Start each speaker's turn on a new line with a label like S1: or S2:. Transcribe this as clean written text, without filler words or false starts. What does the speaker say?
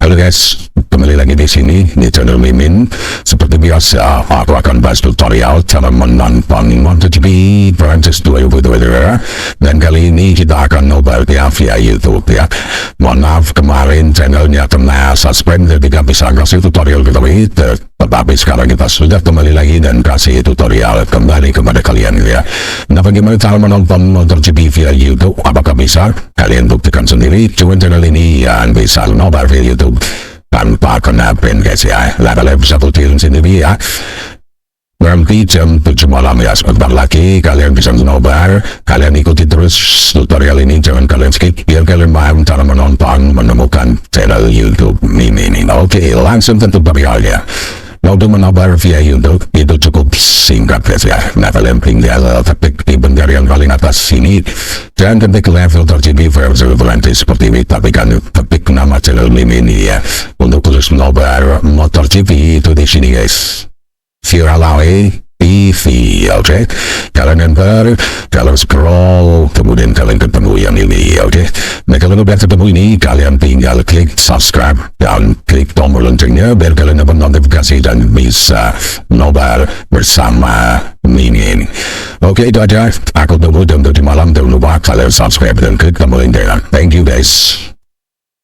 S1: Halo guys, kembali lagi di sini di channel Mimin. Seperti biasa, aku akan bahas tutorial cara menonton MotoGP Perancis 2022. Dan kali ini kita akan nobar via YouTube ya. Mohon maaf kemarin channelnya kena suspend, jadi tidak bisa kasih tutorial kembali. Tetapi sekarang kita sudah kembali lagi dan kasih tutorial kembali kepada kalian ya. Nah, bagaimana cara menonton MotoGP via YouTube? Apakah bisa? Kalian buktikan sendiri. Cuma channel ini yang bisa nobar via YouTube tanpa kena pin guys ya. Kalian bisa buktikan sendiri ya. Berhenti jam 7 malam ya, sebentar lagi kalian bisa nobar. Kalian ikuti terus tutorial ini, jangan kalian skip biar kalian paham cara menonton, menemukan channel YouTube Mimin ini. Oke, langsung ke tutorialnya. Nah, untuk menobar via YouTube itu cukup singkat guys ya. Nah, kalian tinggal ketik di bendera yang paling atas sini dan ketik level MotoGP versi perancis seperti ini. Tapi kan ketik nama channel Mimin ini ya. Untuk khusus menobar MotoGP itu di sini guys. Viralaway TV, oke. Kalian enter, kalian scroll, kemudian kalian ketemu yang ini, oke. Nah, kalau udah ketemu ini, kalian tinggal klik subscribe dan klik tombol loncengnya biar kalian dapat notifikasi dan bisa nobar bersama Mimin. Oke, itu aja. Aku tunggu jam 7 malam. Jangan lupa kalian subscribe dan klik tombol loncengnya. Thank you guys.